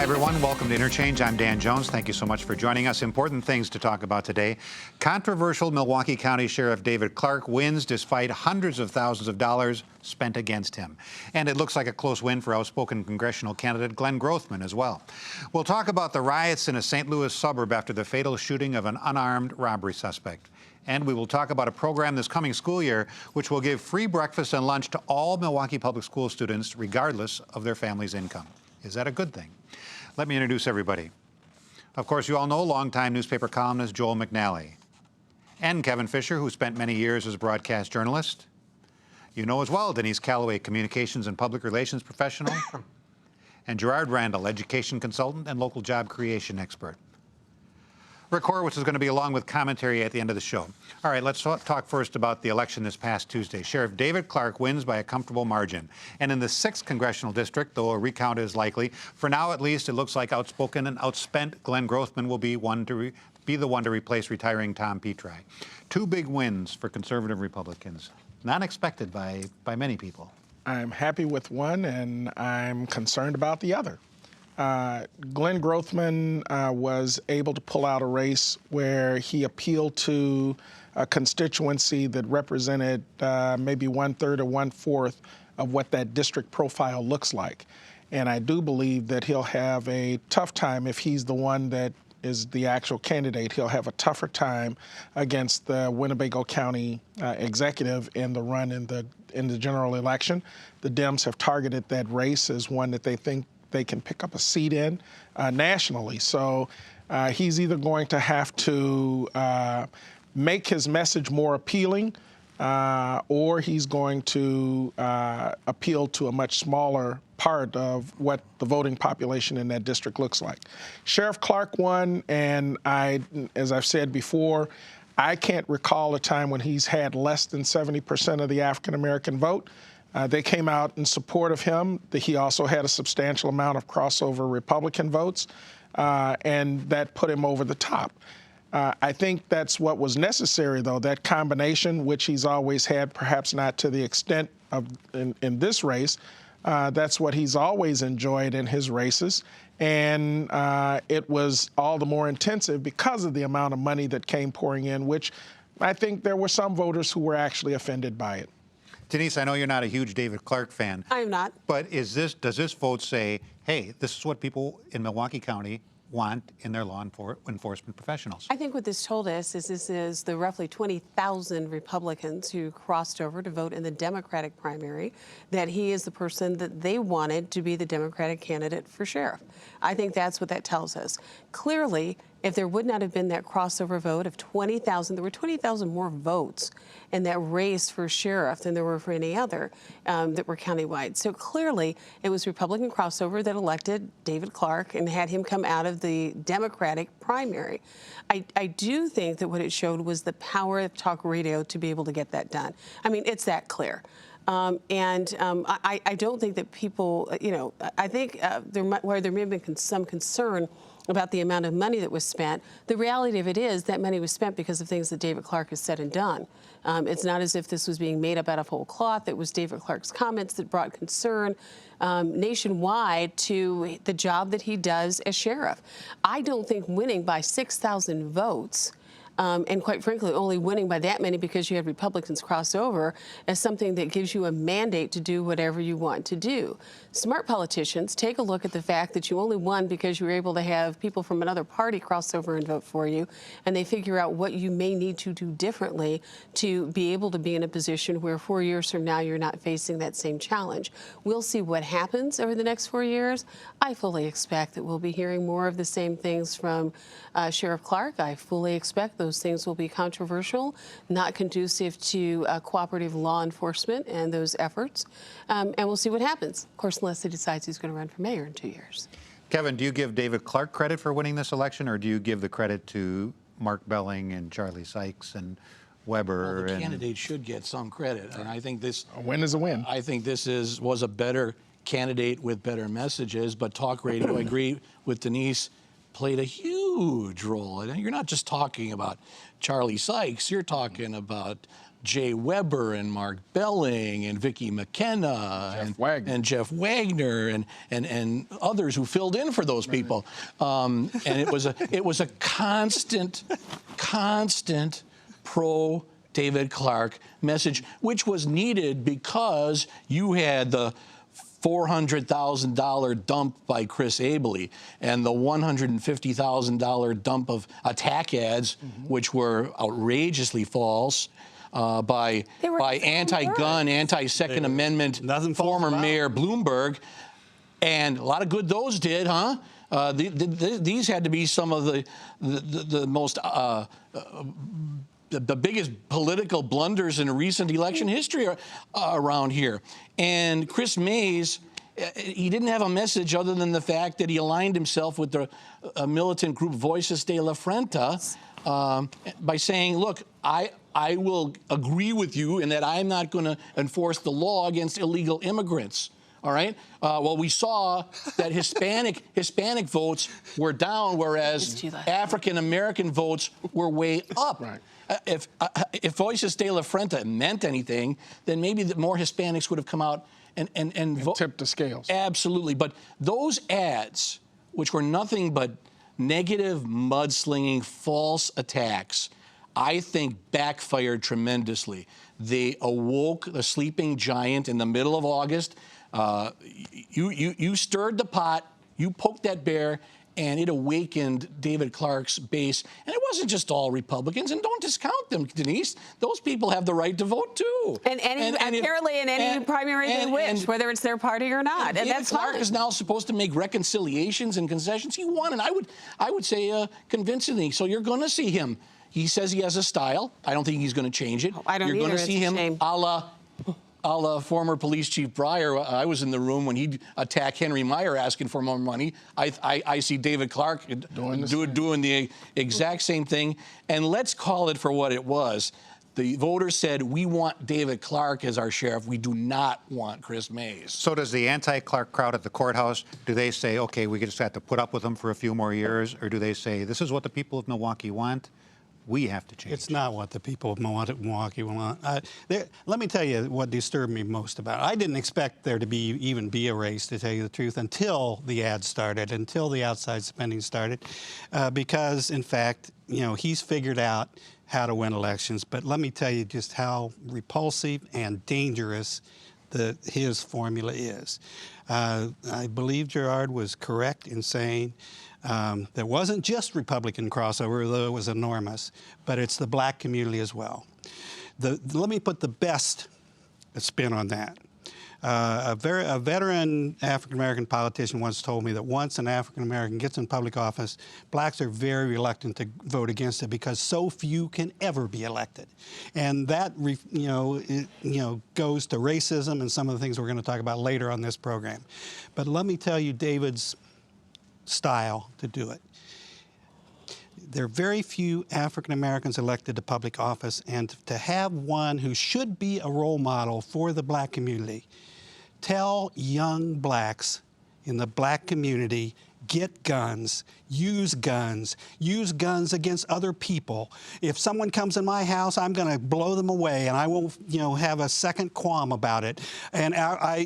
everyone. Welcome to Interchange. I'm Dan Jones. Thank you so much for joining us. Important things to talk about today. Controversial Milwaukee County Sheriff David Clark wins despite hundreds of thousands of dollars spent against him. And it looks like a close win for outspoken congressional candidate Glenn Grothman as well. We'll talk about the riots in a St. Louis suburb after the fatal shooting of an unarmed robbery suspect. And we will talk about a program this coming school year which will give free breakfast and lunch to all Milwaukee Public School students regardless of their family's income. Is that a good thing? Let me introduce everybody. Of course, you all know longtime newspaper columnist Joel McNally, and Kevin Fischer, who spent many years as a broadcast journalist. You know as well Denise Callaway, communications and public relations professional, and Gerard Randall, education consultant and local job creation expert. Rick Horowitz is going to be along with commentary at the end of the show. All right, let's talk first about the election this past Tuesday. Sheriff David Clark wins by a comfortable margin. And in the 6th congressional district, though a recount is likely, for now at least, it looks like outspoken and outspent Glenn Grothman will be the one to replace retiring Tom Petri. Two big wins for conservative Republicans, not expected by many people. I'm happy with one, and I'm concerned about the other. Glenn Grothman was able to pull out a race where he appealed to a constituency that represented maybe 1/3 or 1/4 of what that district profile looks like. And I do believe that he'll have a tough time if he's the one that is the actual candidate. He'll have a tougher time against the Winnebago County executive in the run in the general election. The Dems have targeted that race as one that they think they can pick up a seat in nationally. So he's either going to have to make his message more appealing or he's going to appeal to a much smaller part of what the voting population in that district looks like. Sheriff Clark won, and as I've said before, I can't recall a time when he's had less than 70% of the African-American vote. They came out in support of him. He also had a substantial amount of crossover Republican votes, and that put him over the top. I think that's what was necessary, though, that combination, which he's always had, perhaps not to the extent of in this race. That's what he's always enjoyed in his races. And it was all the more intensive because of the amount of money that came pouring in, which I think there were some voters who were actually offended by it. Denise, I know you're not a huge David Clark fan. I'm not. But does this vote say, hey, this is what people in Milwaukee County want in their law enforcement professionals? I think what this told us is this is the roughly 20,000 Republicans who crossed over to vote in the Democratic primary, that he is the person that they wanted to be the Democratic candidate for sheriff. I think that's what that tells us. Clearly, if there would not have been that crossover vote of 20,000, there were 20,000 more votes in that race for sheriff than there were for any other that were countywide. So clearly, it was Republican crossover that elected David Clark and had him come out of the Democratic primary. I do think that what it showed was the power of talk radio to be able to get that done. I mean, it's that clear. I don't think that people, I think where there may have been some concern about the amount of money that was spent, the reality of it is that money was spent because of things that David Clark has said and done. It's not as if this was being made up out of whole cloth. It was David Clark's comments that brought concern nationwide to the job that he does as sheriff. I don't think winning by 6,000 votes and quite frankly, only winning by that many because you had Republicans cross over as something that gives you a mandate to do whatever you want to do. Smart politicians take a look at the fact that you only won because you were able to have people from another party cross over and vote for you, and they figure out what you may need to do differently to be able to be in a position where 4 years from now you're not facing that same challenge. We'll see what happens over the next 4 years. I fully expect that we'll be hearing more of the same things from Sheriff Clark. I fully expect those things will be controversial, not conducive to cooperative law enforcement and those efforts. And we'll see what happens, of course, unless he decides he's going to run for mayor in 2 years. Kevin, do you give David Clark credit for winning this election, or do you give the credit to Mark Belling and Charlie Sykes and Weber? Well, the candidate should get some credit, and I think this A win is a win. I think this was a better candidate with better messages. But talk radio, I agree with Denise, played a huge role. And you're not just talking about Charlie Sykes. You're talking about Jay Weber and Mark Belling and Vicki McKenna and Jeff Wagner and others who filled in for those people. And it was a constant pro David Clark message, which was needed because you had the $400,000 dump by Chris Abele and the $150,000 dump of attack ads, which were outrageously false, by anti-gun, anti-Second Amendment former Mayor Bloomberg. And a lot of good those did, huh? These had to be some of the most the biggest political blunders in recent election history around here. And Chris Mays, he didn't have a message other than the fact that he aligned himself with the militant group Voices de la Frente by saying, look, I will agree with you in that I'm not going to enforce the law against illegal immigrants. All right. Well, we saw that Hispanic votes were down, whereas African American votes were way up. Right. If Voices de la Frente meant anything, then maybe more Hispanics would have come out and tipped the scales. Absolutely. But those ads, which were nothing but negative, mudslinging, false attacks, I think backfired tremendously. They awoke the sleeping giant in the middle of August. You stirred the pot, you poked that bear, and it awakened David Clark's base. And it wasn't just all Republicans, and don't discount them, Denise. Those people have the right to vote, too. And apparently in any primary they wish, whether it's their party or not. And that's Clark fine. is now supposed to make reconciliations and concessions. He won, and I would say convincingly. So you're going to see him. He says he has a style. I don't think he's going to change it. I don't You're either. going to see him a la former police chief Breyer. I was in the room when he attacked Henry Meyer asking for more money. I see David Clark doing the exact same thing. And let's call it for what it was. The voters said, we want David Clark as our sheriff. We do not want Chris Mays. So does the anti-Clark crowd at the courthouse, do they say, okay, we just have to put up with him for a few more years? Or do they say, this is what the people of Milwaukee want? We have to change. It's not what the people of Milwaukee want. Let me tell you what disturbed me most about it. I didn't expect there to even be a race, to tell you the truth, until the ads started, until the outside spending started, because, in fact, he's figured out how to win elections. But let me tell you just how repulsive and dangerous his formula is. I believe Gerard was correct in saying there wasn't just Republican crossover, though it was enormous, but it's the black community as well. Let me put the best spin on that. A veteran African-American politician once told me that once an African-American gets in public office, blacks are very reluctant to vote against it because so few can ever be elected. And that, goes to racism and some of the things we're going to talk about later on this program. But let me tell you David's style to do it. There are very few African Americans elected to public office, and to have one who should be a role model for the black community, tell young blacks in the black community, get guns, use guns against other people. If someone comes in my house, I'm going to blow them away, and I won't, have a second qualm about it. And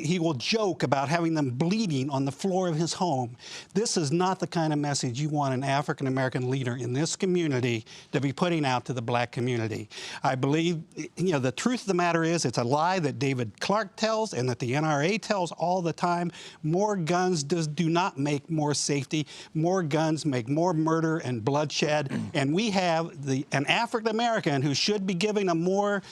he will joke about having them bleeding on the floor of his home. This is not the kind of message you want an African-American leader in this community to be putting out to the black community. I believe, the truth of the matter is it's a lie that David Clark tells and that the NRA tells all the time. More guns do not make more safety. More guns make more murder and bloodshed, and we have an African-American who should be giving a more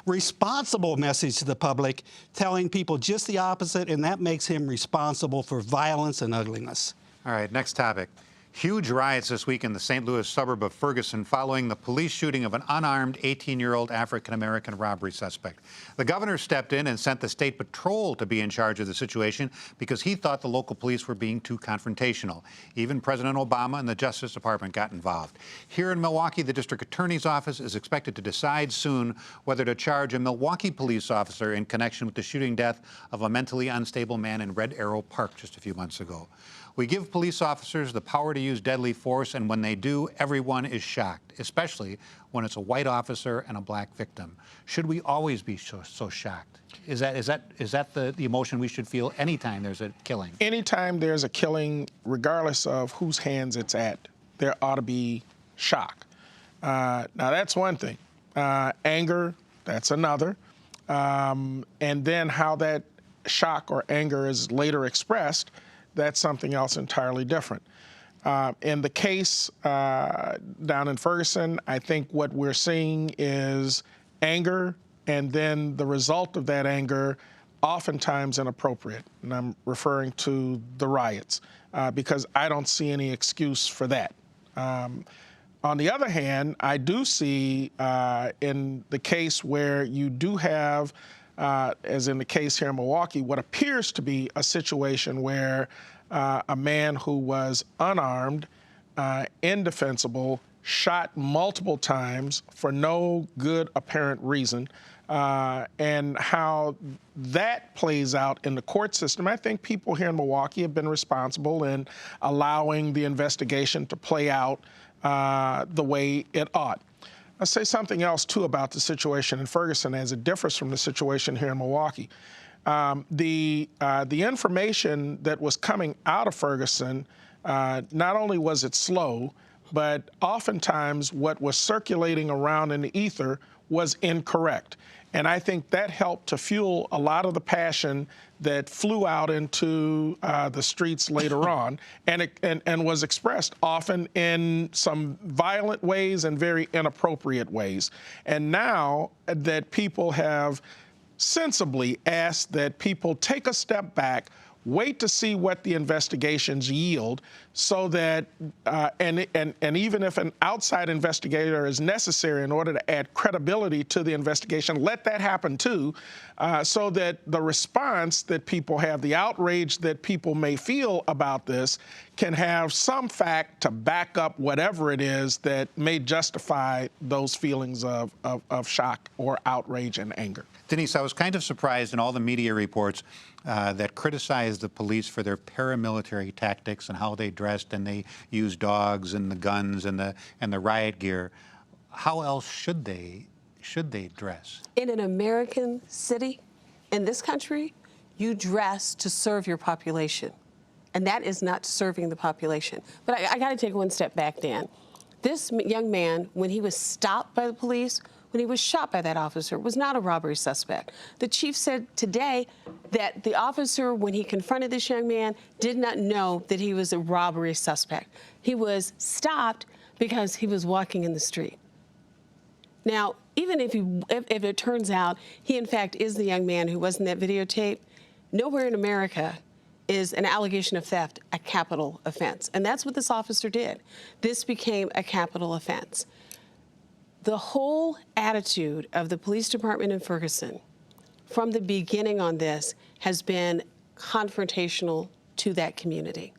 responsible message to the public, telling people just the opposite, and that makes him responsible for violence and ugliness. All right, next topic. Huge riots this week in the St. Louis suburb of Ferguson following the police shooting of an unarmed 18-year-old African-American robbery suspect. The governor stepped in and sent the state patrol to be in charge of the situation because he thought the local police were being too confrontational. Even President Obama and the Justice Department got involved. Here in Milwaukee, the district attorney's office is expected to decide soon whether to charge a Milwaukee police officer in connection with the shooting death of a mentally unstable man in Red Arrow Park just a few months ago. We give police officers the power to to use deadly force, and when they do, everyone is shocked, especially when it's a white officer and a black victim. Should we always be so shocked? Is that the emotion we should feel anytime there's a killing? Anytime there's a killing, regardless of whose hands it's at, there ought to be shock. Now, that's one thing. Anger, that's another. And then how that shock or anger is later expressed, that's something else entirely different. In the case down in Ferguson, I think what we're seeing is anger, and then the result of that anger oftentimes inappropriate. And I'm referring to the riots, because I don't see any excuse for that. On the other hand, I do see in the case where you do have, as in the case here in Milwaukee, what appears to be a situation where a man who was unarmed, indefensible, shot multiple times for no good apparent reason, and how that plays out in the court system. I think people here in Milwaukee have been responsible in allowing the investigation to play out the way it ought. I'll say something else, too, about the situation in Ferguson as it differs from the situation here in Milwaukee. The information that was coming out of Ferguson, not only was it slow, but oftentimes what was circulating around in the ether was incorrect. And I think that helped to fuel a lot of the passion that flew out into the streets later on, and was expressed often in some violent ways and very inappropriate ways. And now that people have sensibly asked that people take a step back, wait to see what the investigations yield, so that, and even if an outside investigator is necessary in order to add credibility to the investigation, let that happen too, so that the response that people have, the outrage that people may feel about this, can have some fact to back up whatever it is that may justify those feelings of shock or outrage and anger. Denise, I was kind of surprised in all the media reports that criticized the police for their paramilitary tactics and how they dressed and they used dogs and the guns and the riot gear. How else should they dress? In an American city, in this country, you dress to serve your population. And that is not serving the population. But I got to take one step back, Dan. This young man, when he was stopped by the police, when he was shot by that officer, was not a robbery suspect. The chief said today that the officer, when he confronted this young man, did not know that he was a robbery suspect. He was stopped because he was walking in the street. Now, even if it turns out he, in fact, is the young man who was in that videotape, nowhere in America is an allegation of theft a capital offense. And that's what this officer did. This became a capital offense. The whole attitude of the police department in Ferguson from the beginning on this has been confrontational to that community.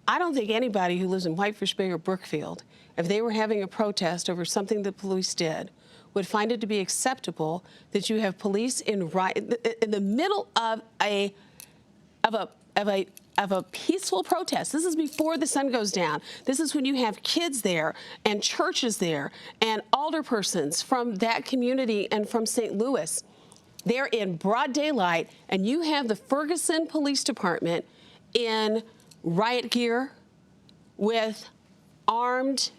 I don't think anybody who lives in Whitefish Bay or Brookfield, if they were having a protest over something the police did, would find it to be acceptable that you have police in the middle of a peaceful protest. This is before the sun goes down. This is when you have kids there and churches there and alderpersons from that community and from St. Louis. They're in broad daylight, and you have the Ferguson Police Department in riot gear with armed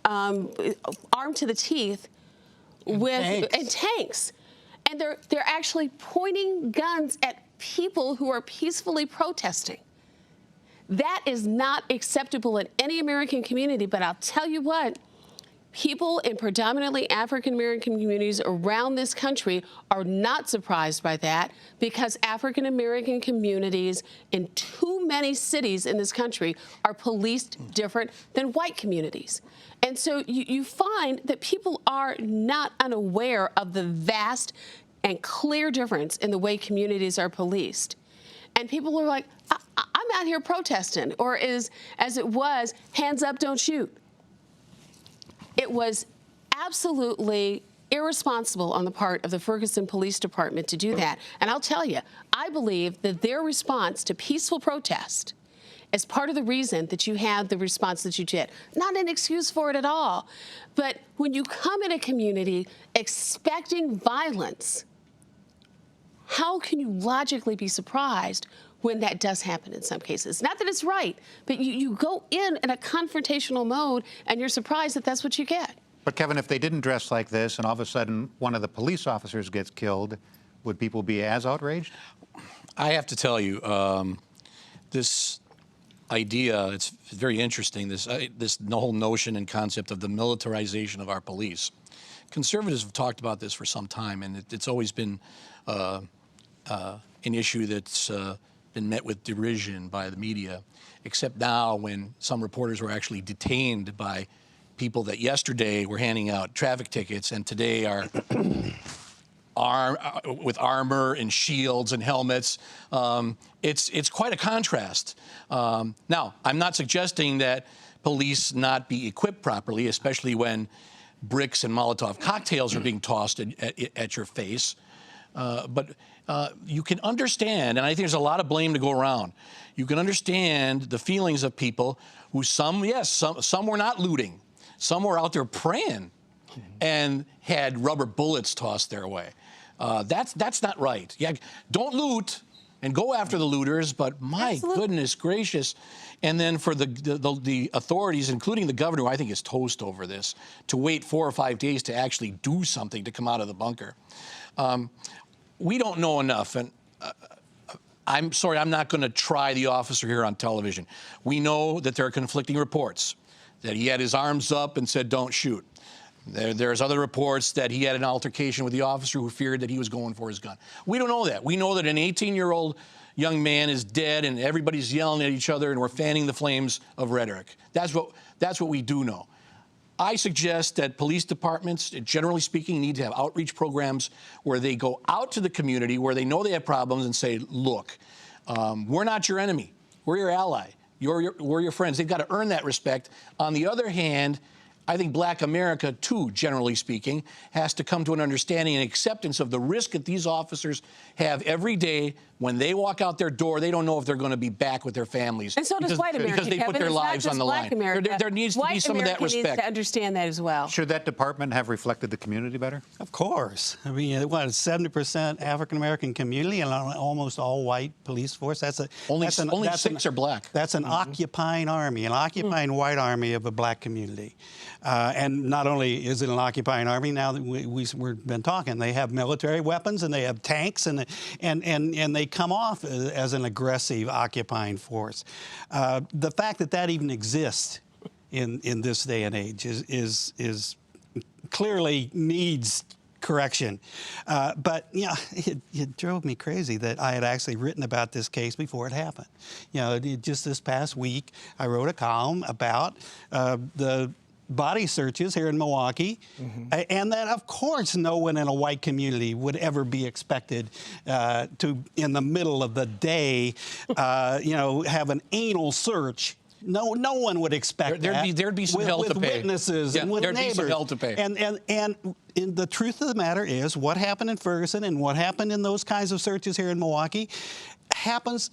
to the teeth and tanks. And they're actually pointing guns at people who are peacefully protesting. That is not acceptable in any American community, but I'll tell you what, people in predominantly African-American communities around this country are not surprised by that, because African-American communities in too many cities in this country are policed different than white communities. And so you find that people are not unaware of the vast and clear difference in the way communities are policed. And people are like, I'm out here protesting, or as it was, hands up, don't shoot. It was absolutely irresponsible on the part of the Ferguson Police Department to do that. And I'll tell you, I believe that their response to peaceful protest as part of the reason that you had the response that you did. Not an excuse for it at all. But when you come in a community expecting violence, how can you logically be surprised when that does happen in some cases? Not that it's right, but you go in a confrontational mode and you're surprised that that's what you get. But Kevin, if they didn't dress like this and all of a sudden one of the police officers gets killed, would people be as outraged? I have to tell you, this idea, it's very interesting, this whole notion and concept of the militarization of our police. Conservatives have talked about this for some time, and it's always been an issue that's been met with derision by the media, except now when some reporters were actually detained by people that yesterday were handing out traffic tickets and today are with armor and shields and helmets. It's quite a contrast. Now, I'm not suggesting that police not be equipped properly, especially when bricks and Molotov cocktails are being tossed at your face. But you can understand, and I think there's a lot of blame to go around. You can understand the feelings of people who some were not looting. Some were out there praying and had rubber bullets tossed their way. That's not right. Yeah, don't loot and go after the looters, but my Absolutely. goodness gracious. And then for the authorities, including the governor, who I think is toast over this, to wait 4 or 5 days to actually do something to come out of the bunker. We don't know enough, and I'm sorry, I'm not going to try the officer here on television. We know that there are conflicting reports, that he had his arms up and said, don't shoot. There's other reports that he had an altercation with the officer who feared that he was going for his gun. We don't know that. We know that an 18-year-old young man is dead and everybody's yelling at each other and we're fanning the flames of rhetoric. That's what we do know. I suggest that police departments, generally speaking, need to have outreach programs where they go out to the community where they know they have problems and say, look, we're not your enemy. We're your ally. We're your friends. They've got to earn that respect. On the other hand, I think Black America, too, generally speaking, has to come to an understanding and acceptance of the risk that these officers have every day. When they walk out their door, they don't know if they're going to be back with their families. And so does white America, because they put Kevin. their It's not lives just on the Black line. America. There needs to be some of that White America respect. needs to understand that as well. Should that department have reflected the community better? Of course. I mean, what, 70% African-American community and almost all white police force? Only 6 are black. That's an occupying army, an occupying white army of a black community. And not only is it an occupying army, now that we've been talking, they have military weapons and they have tanks and they come off as an aggressive occupying force. The fact that even exists in this day and age is clearly needs correction. But, you know, it drove me crazy that I had actually written about this case before it happened. You know, just this past week, I wrote a column about the body searches here in Milwaukee, and that, of course, no one in a white community would ever be expected to, in the middle of the day, you know, have an anal search. No one would expect that. There'd be some hell to pay. With witnesses and with there'd neighbors. be some hell to pay. And the truth of the matter is, what happened in Ferguson and what happened in those kinds of searches here in Milwaukee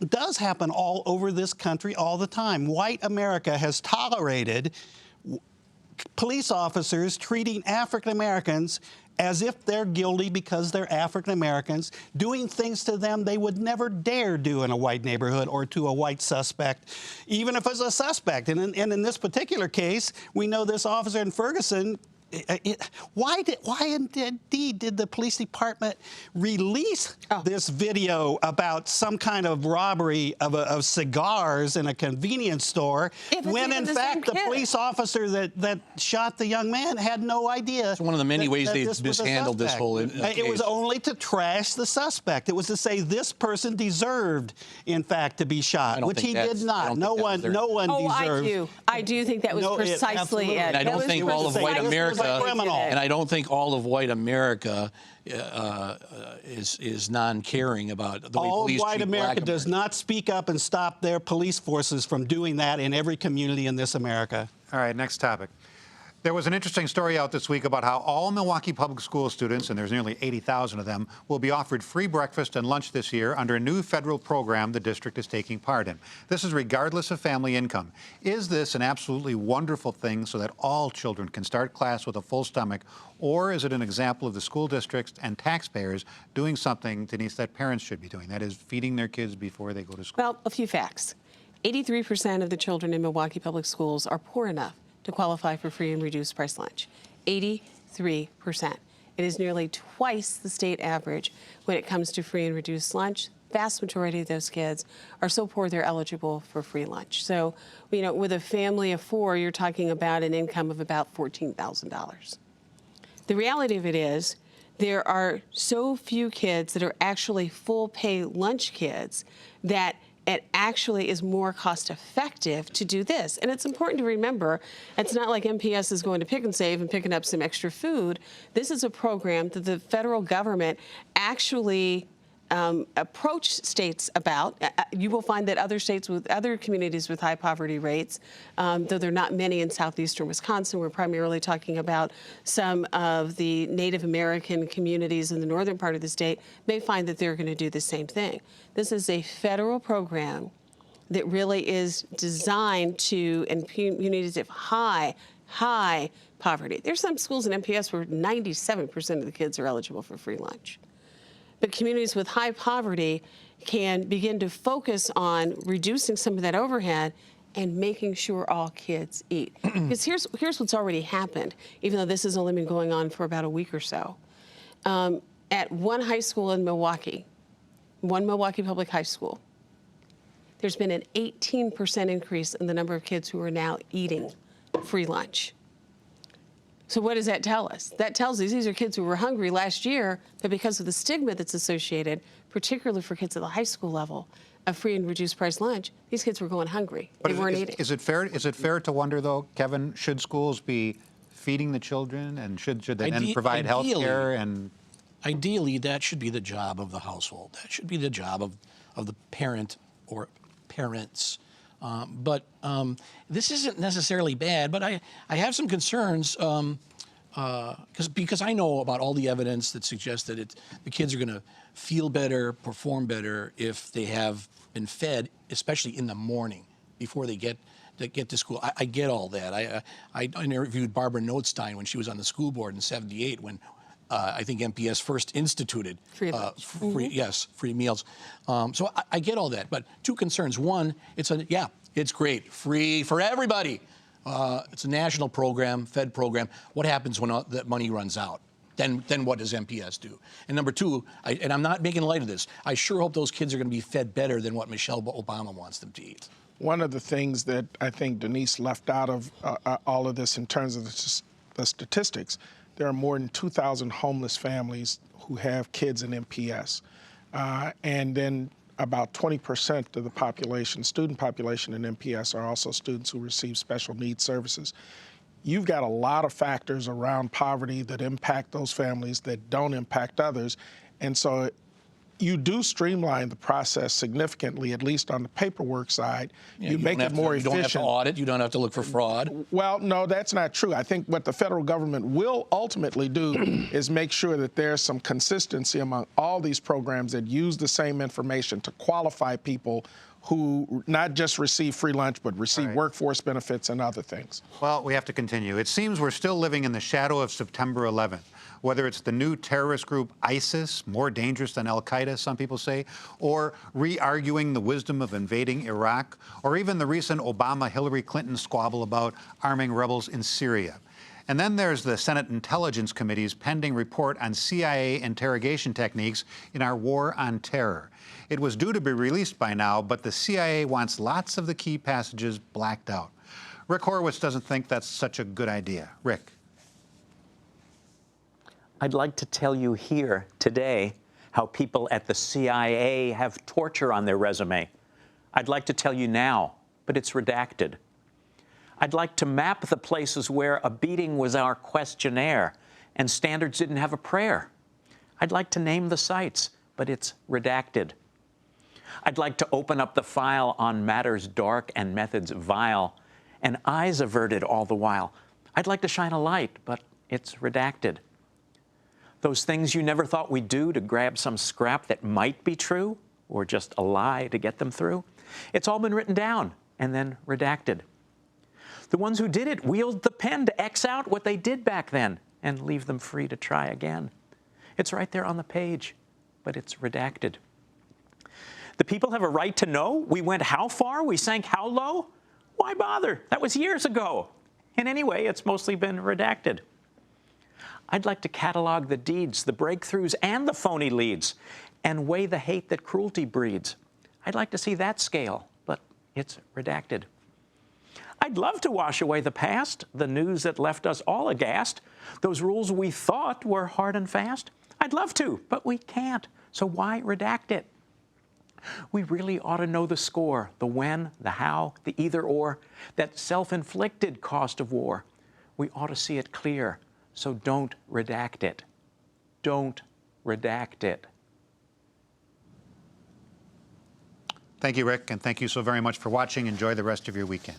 does happen all over this country all the time. White America has tolerated police officers treating African Americans as if they're guilty because they're African Americans, doing things to them they would never dare do in a white neighborhood or to a white suspect, even if it's a suspect. And in this particular case, we know this officer in Ferguson. Why indeed did the police department release this video about some kind of robbery of cigars in a convenience store when, in fact, the police officer that shot the young man had no idea? It's one of the many ways they've mishandled this whole case. It was only to trash the suspect. It was to say this person deserved, in fact, to be shot, which he did not. No one deserved. I do think that was precisely it. And I don't think all of white America. And I don't think all of white America is non-caring about the way police treat All white America Black does not speak up and stop their police forces from doing that in every community in this America. All right, next topic. There was an interesting story out this week about how all Milwaukee public school students, and there's nearly 80,000 of them, will be offered free breakfast and lunch this year under a new federal program the district is taking part in. This is regardless of family income. Is this an absolutely wonderful thing so that all children can start class with a full stomach, or is it an example of the school districts and taxpayers doing something, Denise, that parents should be doing, that is feeding their kids before they go to school? Well, a few facts. 83% of the children in Milwaukee public schools are poor enough to qualify for free and reduced price lunch. 83%. It is nearly twice the state average when it comes to free and reduced lunch. Vast majority of those kids are so poor they're eligible for free lunch. So, you know, with a family of four, you're talking about an income of about $14,000. The reality of it is there are so few kids that are actually full pay lunch kids that it actually is more cost effective to do this. And it's important to remember, it's not like MPS is going to Pick and Save and picking up some extra food. This is a program that the federal government actually approached states about. You will find that other states with other communities with high poverty rates, though there are not many in southeastern Wisconsin, we're primarily talking about some of the Native American communities in the northern part of the state, may find that they're going to do the same thing. This is a federal program that really is designed to, in communities of high poverty. There's some schools in MPS where 97% of the kids are eligible for free lunch. But communities with high poverty can begin to focus on reducing some of that overhead and making sure all kids eat. Because here's what's already happened, even though this has only been going on for about a week or so. At one high school in Milwaukee, one Milwaukee public high school, there's been an 18% increase in the number of kids who are now eating free lunch. So what does that tell us? That tells us these are kids who were hungry last year, but because of the stigma that's associated, particularly for kids at the high school level, of free and reduced price lunch, these kids were going hungry. They weren't eating. Is it fair to wonder, though, Kevin, should schools be feeding the children, and should they then provide health care? And ideally, that should be the job of the household. That should be the job of the parent or parents. But this isn't necessarily bad, but I have some concerns because I know about all the evidence that suggests that the kids are going to feel better, perform better if they have been fed, especially in the morning before they get to school. I get all that. I interviewed Barbara Notstein when she was on the school board in '78 when I think MPS first instituted free meals. So I get all that, but two concerns. One, it's great, free for everybody. It's a national program, Fed program. What happens when that money runs out? Then what does MPS do? And number two, and I'm not making light of this, I sure hope those kids are going to be fed better than what Michelle Obama wants them to eat. One of the things that I think Denise left out of all of this in terms of the statistics, there are more than 2,000 homeless families who have kids in MPS. And then about 20% of the population, student population in MPS, are also students who receive special needs services. You've got a lot of factors around poverty that impact those families that don't impact others. And so you do streamline the process significantly, at least on the paperwork side. Yeah, you make it more efficient. You don't have to audit. You don't have to look for fraud. Well, no, that's not true. I think what the federal government will ultimately do is make sure that there's some consistency among all these programs that use the same information to qualify people who not just receive free lunch, but receive workforce benefits and other things. Well, we have to continue. It seems we're still living in the shadow of September 11th. Whether it's the new terrorist group ISIS, more dangerous than Al-Qaeda, some people say, or re-arguing the wisdom of invading Iraq, or even the recent Obama-Hillary Clinton squabble about arming rebels in Syria. And then there's the Senate Intelligence Committee's pending report on CIA interrogation techniques in our war on terror. It was due to be released by now, but the CIA wants lots of the key passages blacked out. Rick Horowitz doesn't think that's such a good idea. Rick. I'd like to tell you here today how people at the CIA have torture on their resume. I'd like to tell you now, but it's redacted. I'd like to map the places where a beating was our questionnaire and standards didn't have a prayer. I'd like to name the sites, but it's redacted. I'd like to open up the file on matters dark and methods vile and eyes averted all the while. I'd like to shine a light, but it's redacted. Those things you never thought we'd do to grab some scrap that might be true, or just a lie to get them through, it's all been written down and then redacted. The ones who did it wielded the pen to X out what they did back then and leave them free to try again. It's right there on the page, but it's redacted. The people have a right to know we went how far, we sank how low. Why bother? That was years ago. And anyway, it's mostly been redacted. I'd like to catalog the deeds, the breakthroughs, and the phony leads, and weigh the hate that cruelty breeds. I'd like to see that scale, but it's redacted. I'd love to wash away the past, the news that left us all aghast, those rules we thought were hard and fast. I'd love to, but we can't, so why redact it? We really ought to know the score, the when, the how, the either or, that self-inflicted cost of war. We ought to see it clear, so don't redact it. Don't redact it. Thank you, Rick, and thank you so very much for watching. Enjoy the rest of your weekend.